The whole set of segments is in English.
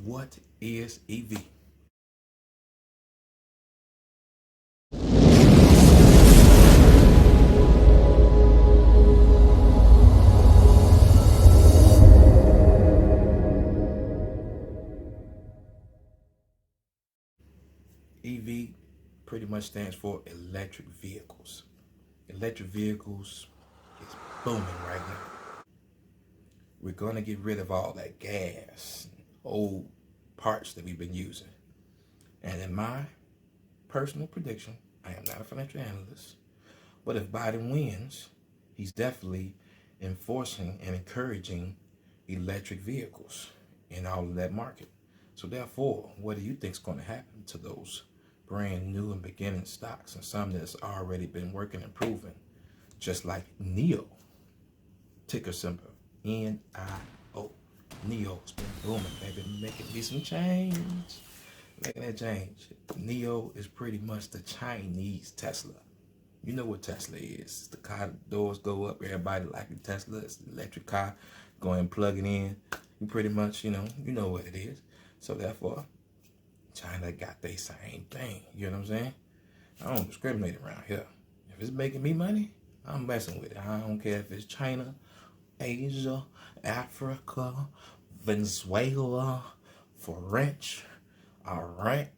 What is EV? EV pretty much stands for electric vehicles. Electric vehicles is booming right now. We're going to get rid of all that gas, old parts that we've been using. And in my personal prediction, I am not a financial analyst, but if Biden wins, he's definitely enforcing and encouraging electric vehicles in all of that market. So therefore, what do you think is going to happen to those brand new and beginning stocks and some that's already been working and proven, just like NIO, ticker symbol NIO. NIO's been booming. They've been making me some change. Making that change. NIO is pretty much the Chinese Tesla. You know what Tesla is. The car doors go up. Everybody like a Tesla. It's an electric car. Go ahead and plug it in. You pretty much, you know what it is. So therefore, China got their same thing. You know what I'm saying? I don't discriminate around here. If it's making me money, I'm messing with it. I don't care if it's China, Asia, Africa, Venezuela, French, Iran.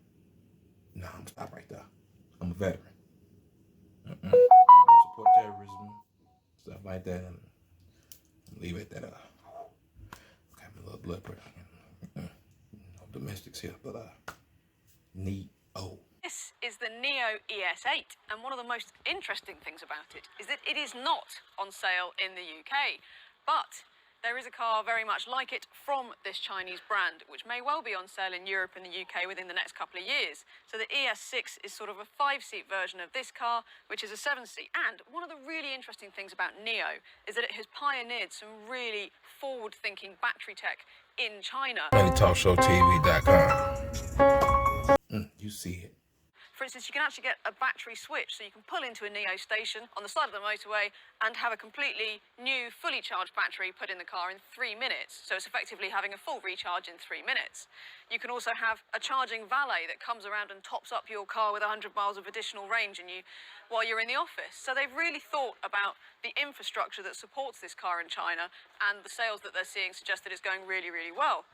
No, I'm stop right there. I'm a veteran. I don't support terrorism, stuff like that. And leave it at that. Got my little blood pressure. No domestics here, but NIO. This is the NIO ES8, and one of the most interesting things about it is that it is not on sale in the UK, but there is a car very much like it from this Chinese brand, which may well be on sale in Europe and the UK within the next couple of years. So the ES6 is sort of a 5-seat version of this car, which is a 7-seat. And one of the really interesting things about NIO is that it has pioneered some really forward-thinking battery tech in China. moneytalkshowtv.com. You see it. For instance, you can actually get a battery switch, so you can pull into a NIO station on the side of the motorway and have a completely new, fully charged battery put in the car in 3 minutes. So it's effectively having a full recharge in 3 minutes. You can also have a charging valet that comes around and tops up your car with 100 miles of additional range while you're in the office. So they've really thought about the infrastructure that supports this car in China, and the sales that they're seeing suggest that it's going really, really well.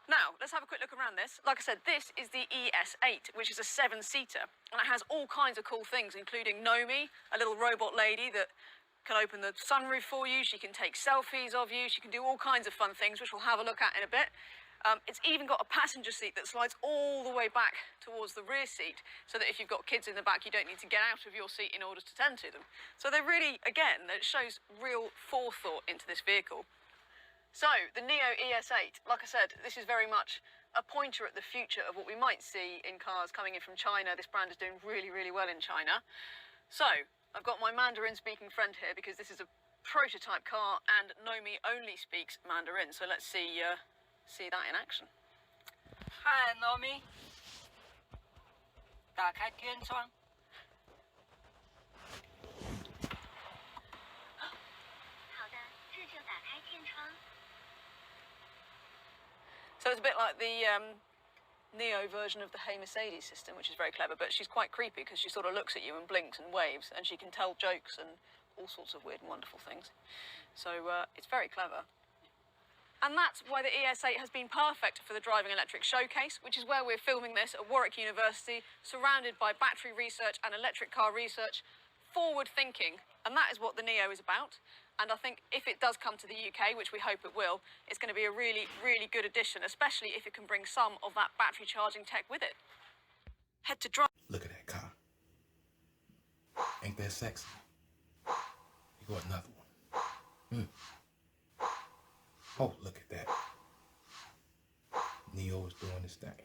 Now, let's have a quick look around this. Like I said, this is the ES8, which is a 7-seater, and it has all kinds of cool things, including NIO, a little robot lady that can open the sunroof for you. She can take selfies of you. She can do all kinds of fun things, which we'll have a look at in a bit. It's even got a passenger seat that slides all the way back towards the rear seat, so that if you've got kids in the back, you don't need to get out of your seat in order to tend to them. So they really, again, it shows real forethought into this vehicle. So, the NIO ES8, like I said, this is very much a pointer at the future of what we might see in cars coming in from China. This brand is doing really, really well in China. So, I've got my Mandarin-speaking friend here because this is a prototype car and NIO only speaks Mandarin. So let's see that in action. Hi, NIO. 打开天窗。 So it's a bit like the NIO version of the Hey Mercedes system, which is very clever, but she's quite creepy because she sort of looks at you and blinks and waves, and she can tell jokes and all sorts of weird and wonderful things. So it's very clever. And that's why the ES8 has been perfect for the Driving Electric Showcase, which is where we're filming this at Warwick University, surrounded by battery research and electric car research, forward thinking, and that is what the NIO is about. And I think if it does come to the UK, which we hope it will, it's going to be a really, really good addition, especially if it can bring some of that battery charging tech with it. Head to drive. Look at that car. Ain't that sexy? You got another one. Oh, look at that. NIO is doing this thing.